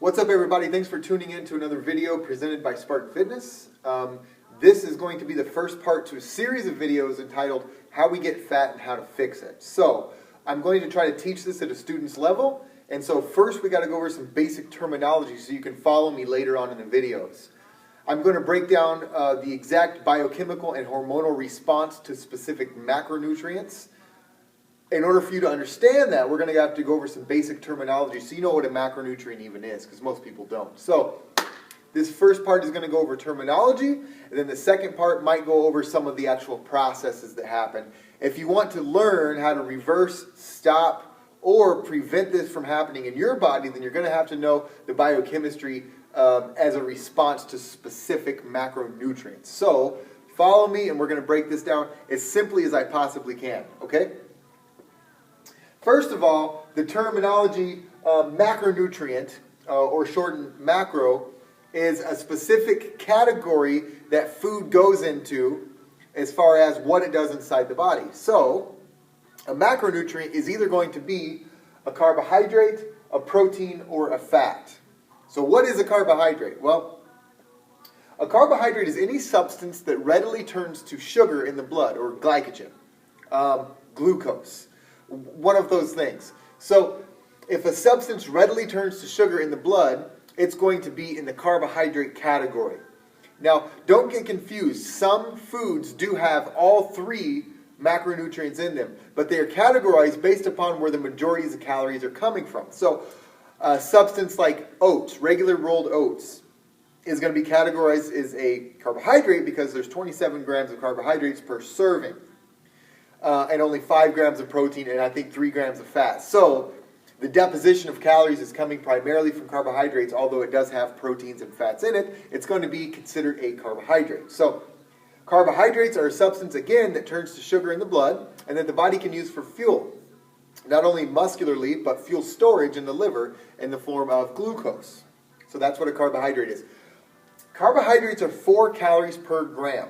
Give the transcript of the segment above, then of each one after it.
What's up, everybody? Thanks for tuning in to another video presented by Spartan Fitness. This is going to be the first part to a series of videos entitled How We Get Fat and How to Fix It. So I'm going to try to teach this at a student's level, and so first we got to go over some basic terminology so you can follow me later on in the videos. I'm going to break down the exact biochemical and hormonal response to specific macronutrients. In order for you to understand that, we're going to have to go over some basic terminology so you know what a macronutrient even is, because most people don't. So this first part is going to go over terminology, and then the second part might go over some of the actual processes that happen. If you want to learn how to reverse, stop, or prevent this from happening in your body, then you're going to have to know the biochemistry as a response to specific macronutrients. So follow me, and we're going to break this down as simply as I possibly can, okay? First of all, the terminology macronutrient, or shortened macro, is a specific category that food goes into as far as what it does inside the body. So, a macronutrient is either going to be a carbohydrate, a protein, or a fat. So what is a carbohydrate? Well, a carbohydrate is any substance that readily turns to sugar in the blood, or glycogen, glucose. One of those things. So if a substance readily turns to sugar in the blood, it's going to be in the carbohydrate category. Now, don't get confused. Some foods do have all three macronutrients in them, but they are categorized based upon where the majority of the calories are coming from. So a substance like oats, regular rolled oats, is going to be categorized as a carbohydrate because there's 27 grams of carbohydrates per serving. And only 5 grams of protein and I think 3 grams of fat. So the deposition of calories is coming primarily from carbohydrates, although it does have proteins and fats in it. It's going to be considered a carbohydrate. So carbohydrates are a substance, again, that turns to sugar in the blood and that the body can use for fuel. Not only muscularly, but fuel storage in the liver in the form of glucose. So that's what a carbohydrate is. Carbohydrates are 4 calories per gram.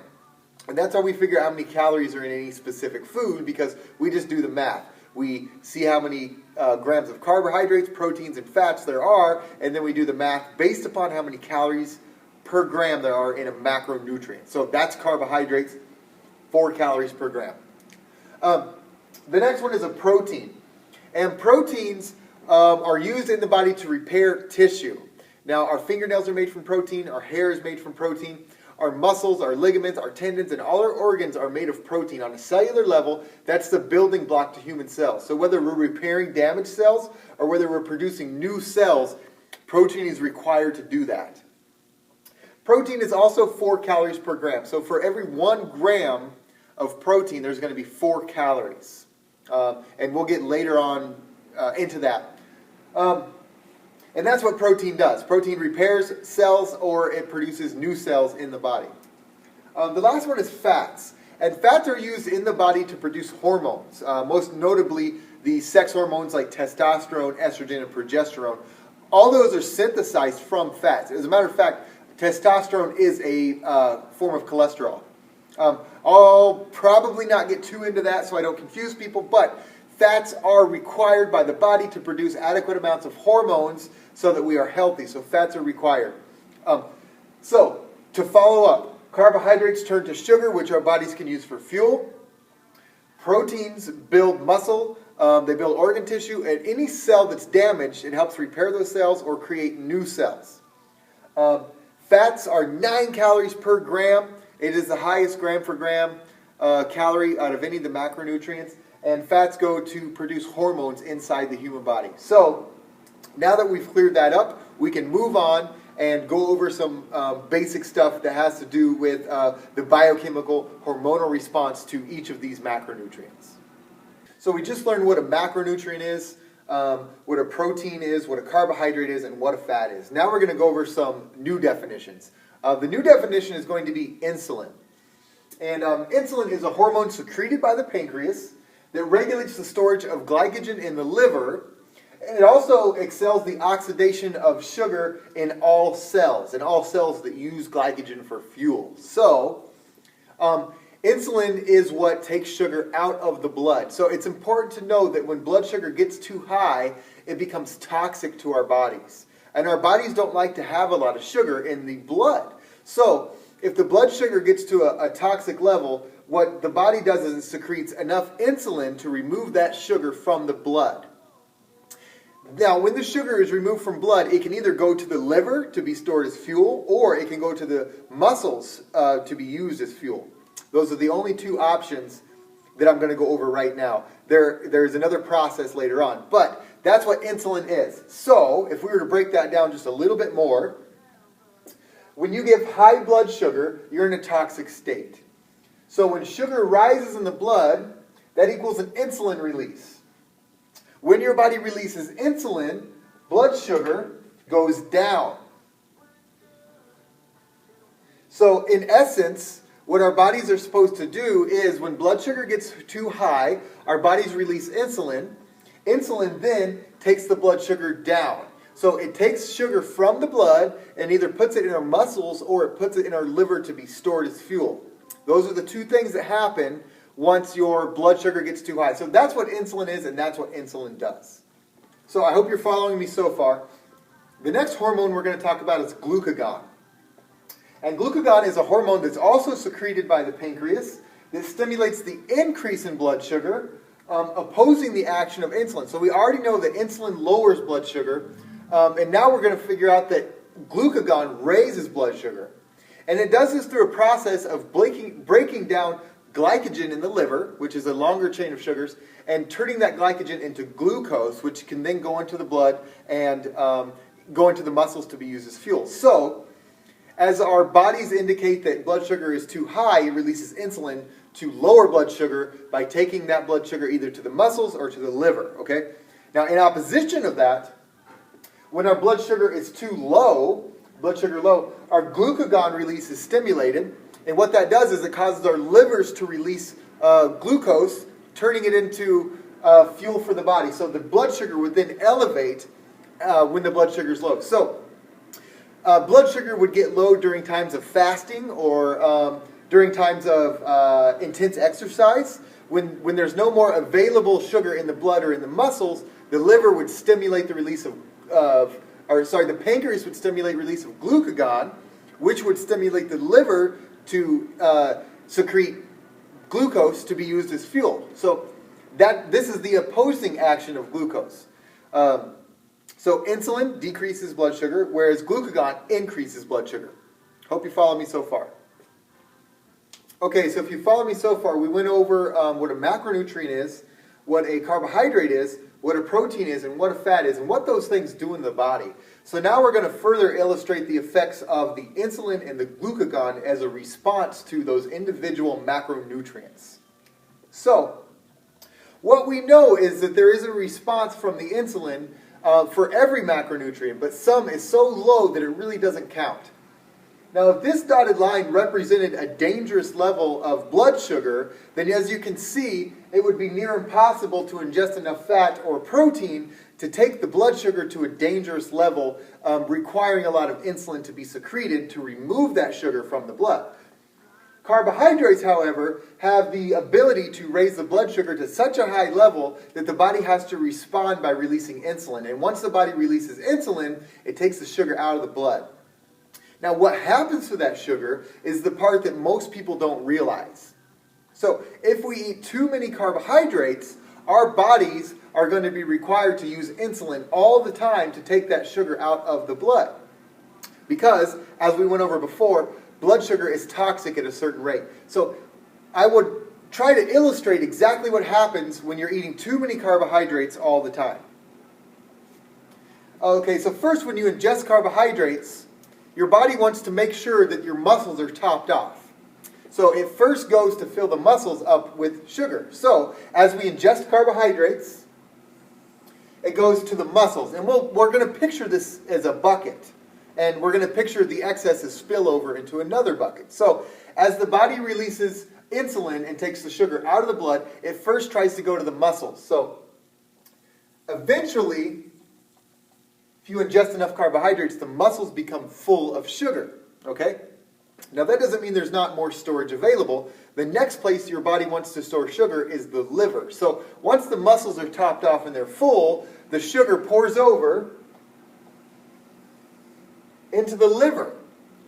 And that's how we figure out how many calories are in any specific food, because we just do the math. We see how many grams of carbohydrates, proteins, and fats there are, and then we do the math based upon how many calories per gram there are in a macronutrient. So that's carbohydrates, 4 calories per gram. The next one is a protein. And proteins are used in the body to repair tissue. Now, our fingernails are made from protein, our hair is made from protein. Our muscles, our ligaments, our tendons, and all our organs are made of protein. On a cellular level, that's the building block to human cells. So whether we're repairing damaged cells or whether we're producing new cells, protein is required to do that. Protein is also 4 calories per gram. So for every 1 gram of protein, there's going to be 4 calories. And we'll get later on into that. And that's what protein does. Protein repairs cells or it produces new cells in the body. The last one is fats. And fats are used in the body to produce hormones. Most notably, the sex hormones like testosterone, estrogen, and progesterone. All those are synthesized from fats. As a matter of fact, testosterone is a form of cholesterol. I'll probably not get too into that so I don't confuse people, but fats are required by the body to produce adequate amounts of hormones so that we are healthy. So fats are required. So to follow up, carbohydrates turn to sugar, which our bodies can use for fuel. Proteins build muscle. They build organ tissue. And any cell that's damaged, it helps repair those cells or create new cells. Fats are 9 calories per gram. It is the highest gram for gram calorie out of any of the macronutrients. And fats go to produce hormones inside the human body. So now that we've cleared that up, we can move on and go over some basic stuff that has to do with the biochemical hormonal response to each of these macronutrients. So we just learned what a macronutrient is, what a protein is, what a carbohydrate is, and what a fat is. Now we're going to go over some new definitions. The new definition is going to be insulin. And insulin is a hormone secreted by the pancreas that regulates the storage of glycogen in the liver. And it also excels the oxidation of sugar in all cells that use glycogen for fuel. So, insulin is what takes sugar out of the blood. So it's important to know that when blood sugar gets too high, it becomes toxic to our bodies. And our bodies don't like to have a lot of sugar in the blood. So if the blood sugar gets to a toxic level, what the body does is it secretes enough insulin to remove that sugar from the blood. Now, when the sugar is removed from blood, it can either go to the liver to be stored as fuel, or it can go to the muscles to be used as fuel. Those are the only two options that I'm going to go over right now. There's another process later on, but that's what insulin is. So, if we were to break that down just a little bit more, when you give high blood sugar, you're in a toxic state. So when sugar rises in the blood, that equals an insulin release. When your body releases insulin, blood sugar goes down. So in essence, what our bodies are supposed to do is when blood sugar gets too high, our bodies release insulin. Insulin then takes the blood sugar down. So it takes sugar from the blood and either puts it in our muscles or it puts it in our liver to be stored as fuel. Those are the two things that happen once your blood sugar gets too high. So that's what insulin is, and that's what insulin does. So I hope you're following me so far. The next hormone we're going to talk about is glucagon. And glucagon is a hormone that's also secreted by the pancreas that stimulates the increase in blood sugar, opposing the action of insulin. So we already know that insulin lowers blood sugar, and now we're going to figure out that glucagon raises blood sugar. And it does this through a process of breaking down glycogen in the liver, which is a longer chain of sugars, and turning that glycogen into glucose, which can then go into the blood and go into the muscles to be used as fuel. So, as our bodies indicate that blood sugar is too high, it releases insulin to lower blood sugar by taking that blood sugar either to the muscles or to the liver. Okay? Now, in opposition of that, when our blood sugar is too low, our glucagon release is stimulated. And what that does is it causes our livers to release glucose, turning it into fuel for the body. So the blood sugar would then elevate when the blood sugar is low. So blood sugar would get low during times of fasting or during times of intense exercise. When there's no more available sugar in the blood or in the muscles, the liver would stimulate the release the pancreas would stimulate release of glucagon, which would stimulate the liver to secrete glucose to be used as fuel. So this is the opposing action of glucose. So insulin decreases blood sugar, whereas glucagon increases blood sugar. Hope you follow me so far. Okay, so if you follow me so far, we went over what a macronutrient is, what a carbohydrate is, what a protein is, and what a fat is, and what those things do in the body. So now we're going to further illustrate the effects of the insulin and the glucagon as a response to those individual macronutrients. So, what we know is that there is a response from the insulin for every macronutrient, but some is so low that it really doesn't count. Now, if this dotted line represented a dangerous level of blood sugar, then as you can see, it would be near impossible to ingest enough fat or protein to take the blood sugar to a dangerous level, requiring a lot of insulin to be secreted to remove that sugar from the blood. Carbohydrates, however, have the ability to raise the blood sugar to such a high level that the body has to respond by releasing insulin. And once the body releases insulin, it takes the sugar out of the blood. Now, what happens to that sugar is the part that most people don't realize. So, if we eat too many carbohydrates, our bodies are going to be required to use insulin all the time to take that sugar out of the blood. Because, as we went over before, blood sugar is toxic at a certain rate. So, I would try to illustrate exactly what happens when you're eating too many carbohydrates all the time. Okay, so first, when you ingest carbohydrates, your body wants to make sure that your muscles are topped off. So it first goes to fill the muscles up with sugar. So as we ingest carbohydrates, it goes to the muscles. And we're going to picture this as a bucket. And we're going to picture the excess as spillover into another bucket. So as the body releases insulin and takes the sugar out of the blood, it first tries to go to the muscles. So eventually, if you ingest enough carbohydrates, the muscles become full of sugar, okay? Now that doesn't mean there's not more storage available. The next place your body wants to store sugar is the liver. So once the muscles are topped off and they're full, the sugar pours over into the liver.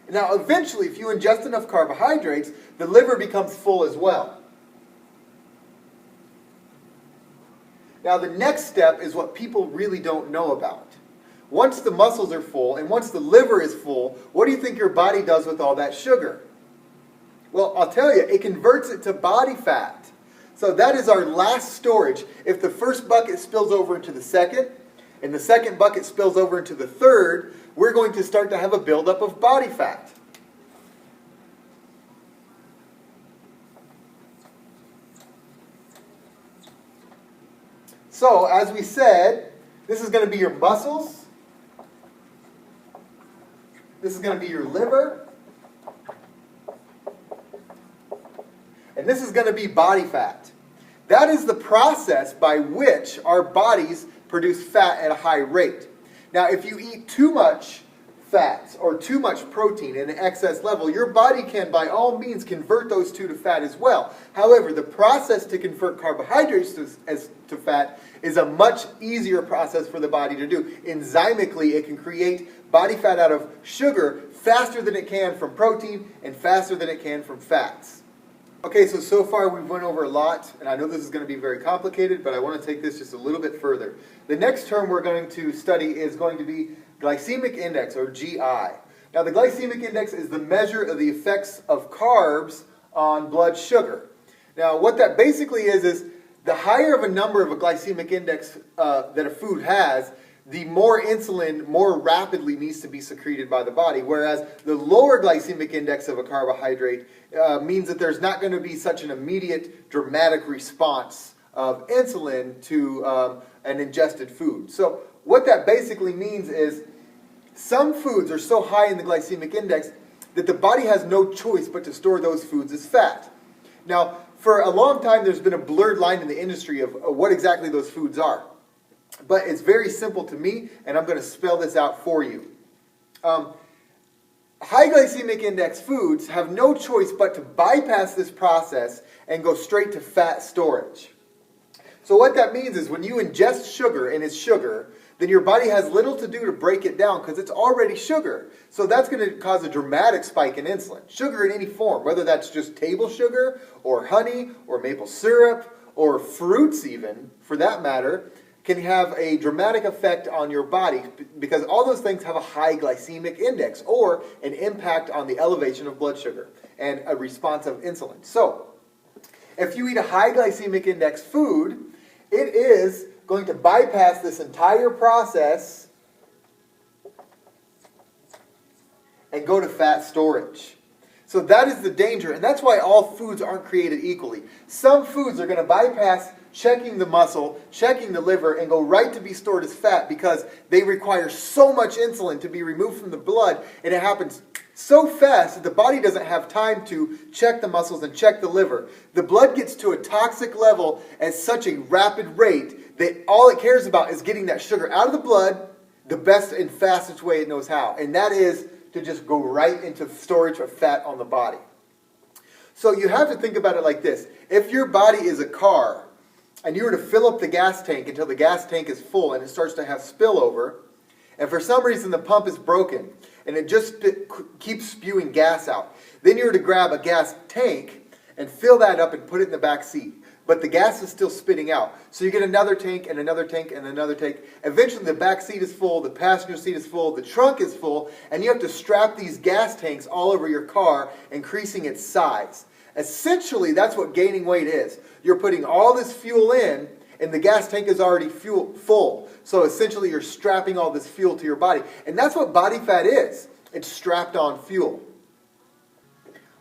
Now, eventually, if you ingest enough carbohydrates, the liver becomes full as well. Now, the next step is what people really don't know about. Once the muscles are full and once the liver is full, what do you think your body does with all that sugar? Well, I'll tell you, it converts it to body fat. So that is our last storage. If the first bucket spills over into the second, and the second bucket spills over into the third, we're going to start to have a buildup of body fat. So, as we said, this is going to be your muscles. This is going to be your liver. And this is going to be body fat. That is the process by which our bodies produce fat at a high rate. Now, if you eat too much fats or too much protein in an excess level, your body can, by all means, convert those two to fat as well. However, the process to convert carbohydrates to fat is a much easier process for the body to do. Enzymically, it can create body fat out of sugar faster than it can from protein and faster than it can from fats. Okay, so far we've went over a lot, and I know this is going to be very complicated, but I want to take this just a little bit further. The next term we're going to study is going to be Glycemic Index, or GI. Now, the Glycemic Index is the measure of the effects of carbs on blood sugar. Now, what that basically is the higher of a number of a glycemic index that a food has, the more insulin more rapidly needs to be secreted by the body, whereas the lower glycemic index of a carbohydrate means that there's not going to be such an immediate, dramatic response of insulin to an ingested food. So what that basically means is some foods are so high in the glycemic index that the body has no choice but to store those foods as fat. Now, for a long time, there's been a blurred line in the industry of what exactly those foods are. But it's very simple to me, and I'm going to spell this out for you. High glycemic index foods have no choice but to bypass this process and go straight to fat storage. So what that means is when you ingest sugar and it's sugar, then your body has little to do to break it down because it's already sugar. So that's going to cause a dramatic spike in insulin. Sugar in any form, whether that's just table sugar or honey or maple syrup or fruits even, for that matter, can have a dramatic effect on your body because all those things have a high glycemic index or an impact on the elevation of blood sugar and a response of insulin. So, if you eat a high glycemic index food, it is going to bypass this entire process and go to fat storage. So that is the danger, and that's why all foods aren't created equally. Some foods are going to bypass checking the muscle, checking the liver, and go right to be stored as fat because they require so much insulin to be removed from the blood, and it happens so fast that the body doesn't have time to check the muscles and check the liver. The blood gets to a toxic level at such a rapid rate that all it cares about is getting that sugar out of the blood the best and fastest way it knows how, and that is to just go right into storage of fat on the body. So you have to think about it like this. If your body is a car, and you were to fill up the gas tank until the gas tank is full and it starts to have spillover, and for some reason the pump is broken and it just keeps spewing gas out, then you were to grab a gas tank and fill that up and put it in the back seat. But the gas is still spitting out. So you get another tank and another tank and another tank. Eventually the back seat is full, the passenger seat is full, the trunk is full, and you have to strap these gas tanks all over your car, increasing its size. Essentially, that's what gaining weight is. You're putting all this fuel in, and the gas tank is already full. So essentially, you're strapping all this fuel to your body. And that's what body fat is. It's strapped on fuel.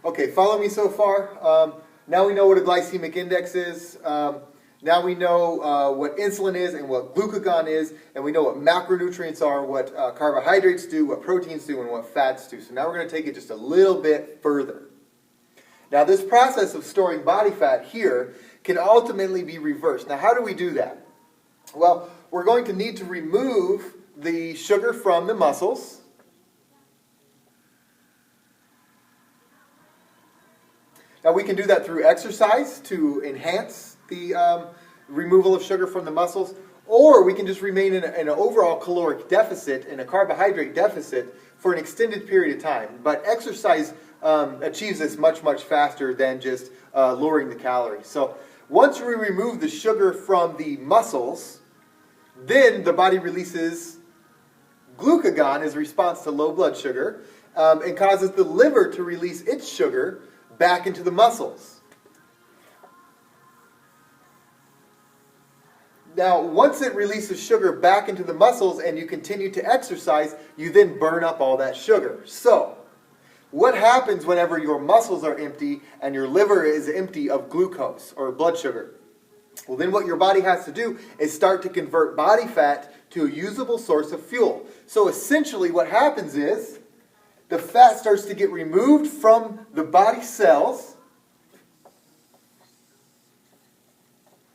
Okay, follow me so far? Now we know what a glycemic index is. Now we know what insulin is and what glucagon is. And we know what macronutrients are, what carbohydrates do, what proteins do, and what fats do. So now we're going to take it just a little bit further. Now this process of storing body fat here can ultimately be reversed. Now how do we do that? Well, we're going to need to remove the sugar from the muscles. Now we can do that through exercise to enhance the removal of sugar from the muscles, or we can just remain in an overall caloric deficit, in a carbohydrate deficit, for an extended period of time. But exercise achieves this much, much faster than just lowering the calories. So once we remove the sugar from the muscles, then the body releases glucagon as a response to low blood sugar and causes the liver to release its sugar back into the muscles. Now, once it releases sugar back into the muscles and you continue to exercise, you then burn up all that sugar. So, what happens whenever your muscles are empty and your liver is empty of glucose or blood sugar? Well, then what your body has to do is start to convert body fat to a usable source of fuel. So essentially what happens is the fat starts to get removed from the body cells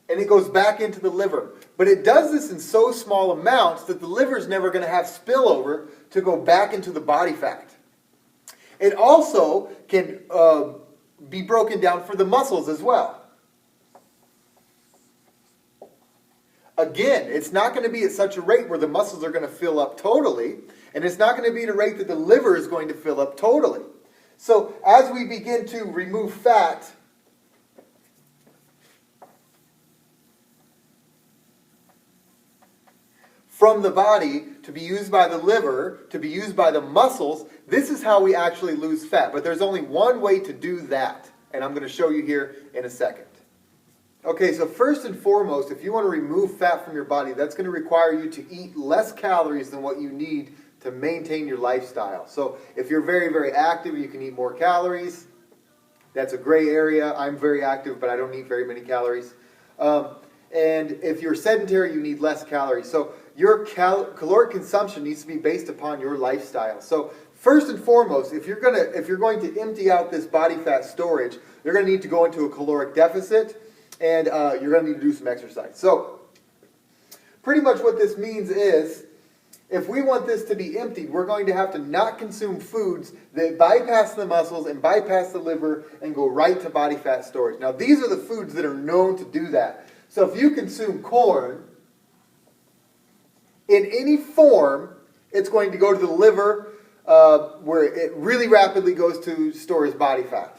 and it goes back into the liver. But it does this in so small amounts that the liver is never going to have spillover to go back into the body fat. It also can be broken down for the muscles as well. Again, it's not going to be at such a rate where the muscles are going to fill up totally, and it's not going to be at a rate that the liver is going to fill up totally. So as we begin to remove fat from the body to be used by the liver, to be used by the muscles, this is how we actually lose fat. But there's only one way to do that, and I'm going to show you here in a second. Okay, so first and foremost, if you want to remove fat from your body, that's going to require you to eat less calories than what you need to maintain your lifestyle. So if you're very, very active, you can eat more calories. That's a gray area. I'm very active, but I don't eat very many calories. And if you're sedentary, you need less calories. So your caloric consumption needs to be based upon your lifestyle. So first and foremost, if you're going to empty out this body fat storage, you're going to need to go into a caloric deficit, and you're going to need to do some exercise. So pretty much what this means is, if we want this to be emptied, we're going to have to not consume foods that bypass the muscles and bypass the liver and go right to body fat storage. Now, these are the foods that are known to do that. So if you consume corn in any form, it's going to go to the liver where it really rapidly goes to store as body fat.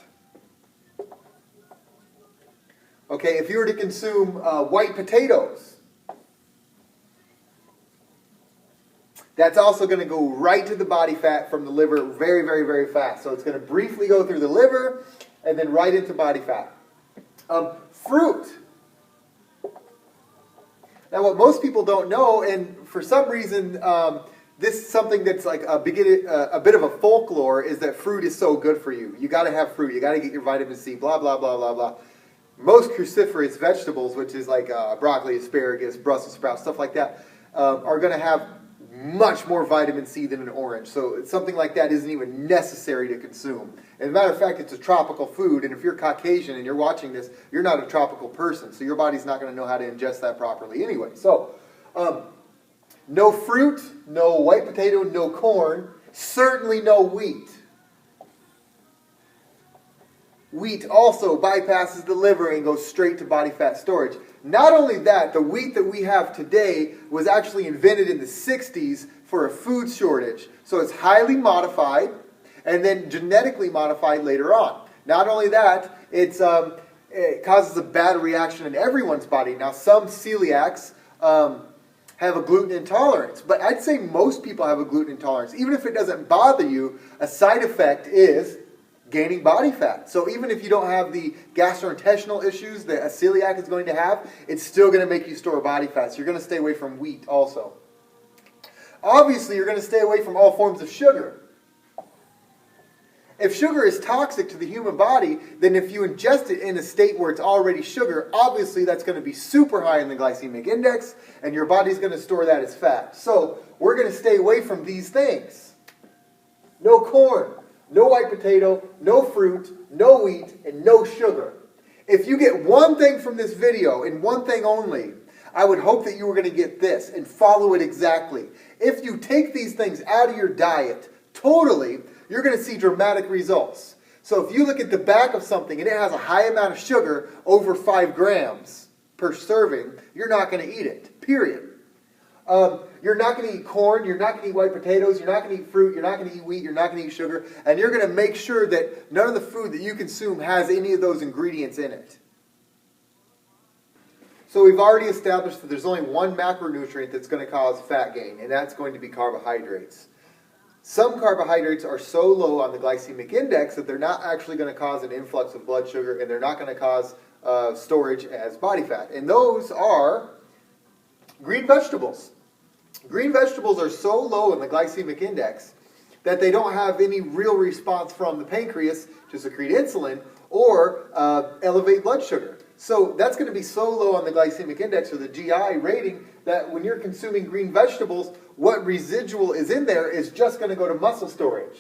Okay, if you were to consume white potatoes, that's also going to go right to the body fat from the liver very, very, very fast. So it's going to briefly go through the liver and then right into body fat. Fruit. Now, what most people don't know, and for some reason, this is something that's like a bit of a folklore, is that fruit is so good for you. You got to have fruit. You got to get your vitamin C. Blah blah blah blah blah. Most cruciferous vegetables, which is like broccoli, asparagus, Brussels sprouts, stuff like that, are going to have much more vitamin C than an orange. So something like that isn't even necessary to consume. As a matter of fact, it's a tropical food, and if you're Caucasian and you're watching this, you're not a tropical person, so your body's not going to know how to ingest that properly anyway. So, no fruit, no white potato, no corn, certainly no wheat. Wheat also bypasses the liver and goes straight to body fat storage. Not only that, the wheat that we have today was actually invented in the 60s for a food shortage. So it's highly modified and then genetically modified later on. Not only that, it causes a bad reaction in everyone's body. Now, some celiacs have a gluten intolerance, but I'd say most people have a gluten intolerance. Even if it doesn't bother you, a side effect is gaining body fat. So even if you don't have the gastrointestinal issues that a celiac is going to have, it's still going to make you store body fat. So you're going to stay away from wheat also. Obviously, you're going to stay away from all forms of sugar. If sugar is toxic to the human body, then if you ingest it in a state where it's already sugar, obviously that's going to be super high in the glycemic index, and your body's going to store that as fat. So we're going to stay away from these things. No corn, no white potato, no fruit, no wheat, and no sugar. If you get one thing from this video, and one thing only, I would hope that you were going to get this and follow it exactly. If you take these things out of your diet totally, you're going to see dramatic results. So if you look at the back of something and it has a high amount of sugar, over 5 grams per serving, you're not going to eat it, period. You're not going to eat corn, you're not going to eat white potatoes, you're not going to eat fruit, you're not going to eat wheat, you're not going to eat sugar, and you're going to make sure that none of the food that you consume has any of those ingredients in it. So we've already established that there's only one macronutrient that's going to cause fat gain, and that's going to be carbohydrates. Some carbohydrates are so low on the glycemic index that they're not actually going to cause an influx of blood sugar, and they're not going to cause storage as body fat. And those are green vegetables. Green vegetables are so low in the glycemic index that they don't have any real response from the pancreas to secrete insulin or elevate blood sugar. So that's going to be so low on the glycemic index or the GI rating that when you're consuming green vegetables, what residual is in there is just going to go to muscle storage.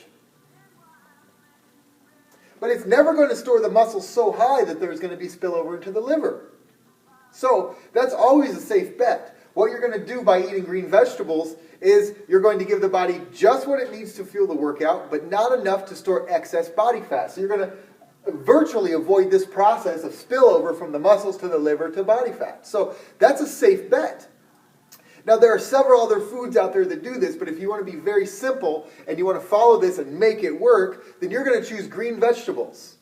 But it's never going to store the muscle so high that there's going to be spillover into the liver. So that's always a safe bet. What you're going to do by eating green vegetables is you're going to give the body just what it needs to fuel the workout, but not enough to store excess body fat. So you're going to virtually avoid this process of spillover from the muscles to the liver to body fat. So that's a safe bet. Now there are several other foods out there that do this, but if you want to be very simple and you want to follow this and make it work, then you're going to choose green vegetables.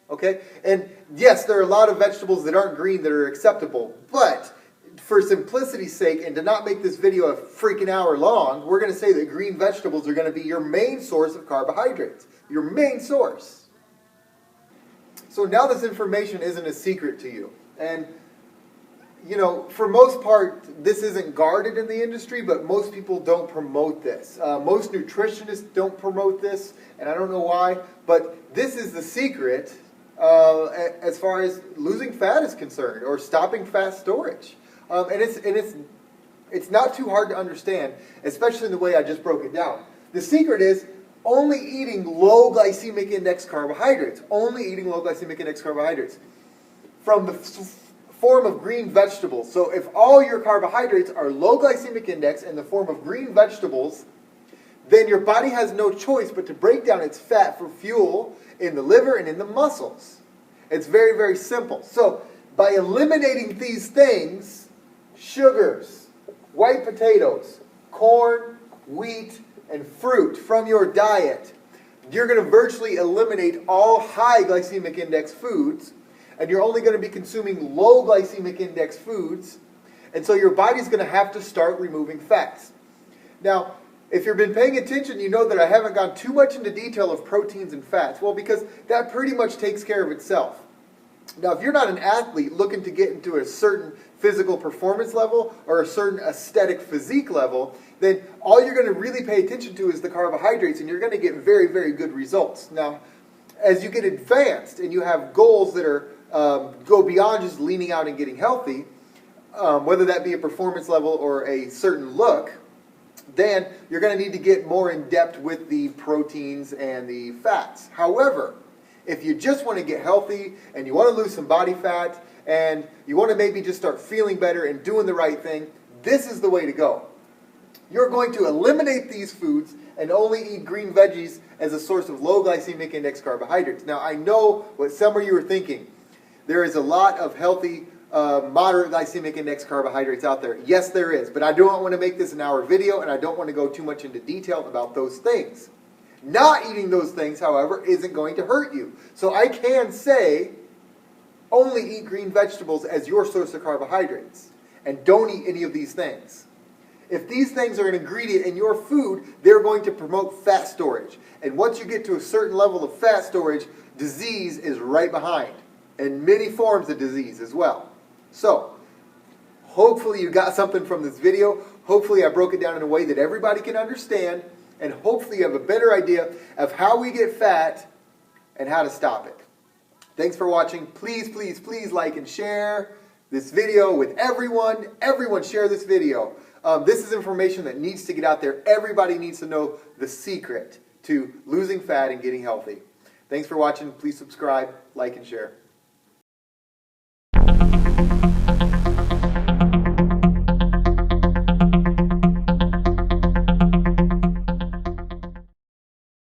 Okay? And yes, there are a lot of vegetables that aren't green that are acceptable, but for simplicity's sake and to not make this video a freaking hour long, we're going to say that green vegetables are going to be your main source of carbohydrates. Your main source. So now this information isn't a secret to you. And, you know, for most part, this isn't guarded in the industry, but most people don't promote this. Most nutritionists don't promote this, and I don't know why, but this is the secret as far as losing fat is concerned, or stopping fat storage. And it's not too hard to understand, especially in the way I just broke it down. The secret is only eating low glycemic index carbohydrates. Only eating low glycemic index carbohydrates from the form of green vegetables. So if all your carbohydrates are low glycemic index in the form of green vegetables, then your body has no choice but to break down its fat for fuel in the liver and in the muscles. It's very, very simple. So by eliminating these things, sugars, white potatoes, corn, wheat, and fruit from your diet, you're going to virtually eliminate all high glycemic index foods, and you're only going to be consuming low glycemic index foods, and so your body's going to have to start removing fats. Now, if you've been paying attention, you know that I haven't gone too much into detail of proteins and fats. Well, because that pretty much takes care of itself. Now, if you're not an athlete looking to get into a certain physical performance level or a certain aesthetic physique level, then all you're going to really pay attention to is the carbohydrates, and you're going to get very, very good results. Now, as you get advanced and you have goals that are go beyond just leaning out and getting healthy, whether that be a performance level or a certain look, then you're going to need to get more in depth with the proteins and the fats. However, if you just want to get healthy and you want to lose some body fat and you want to maybe just start feeling better and doing the right thing, this is the way to go. You're going to eliminate these foods and only eat green veggies as a source of low glycemic index carbohydrates. Now, I know what some of you are thinking. There is a lot of healthy, moderate glycemic index carbohydrates out there. Yes, there is, but I don't want to make this an hour video, and I don't want to go too much into detail about those things. Not eating those things, however, isn't going to hurt you. So I can say only eat green vegetables as your source of carbohydrates, and don't eat any of these things. If these things are an ingredient in your food, they're going to promote fat storage. And once you get to a certain level of fat storage, disease is right behind. And many forms of disease as well. So, hopefully you got something from this video. Hopefully I broke it down in a way that everybody can understand. And hopefully you have a better idea of how we get fat and how to stop it. Thanks for watching. Please, please, please like and share this video with everyone. Everyone share this video. This is information that needs to get out there. Everybody needs to know the secret to losing fat and getting healthy. Thanks for watching. Please subscribe, like, and share.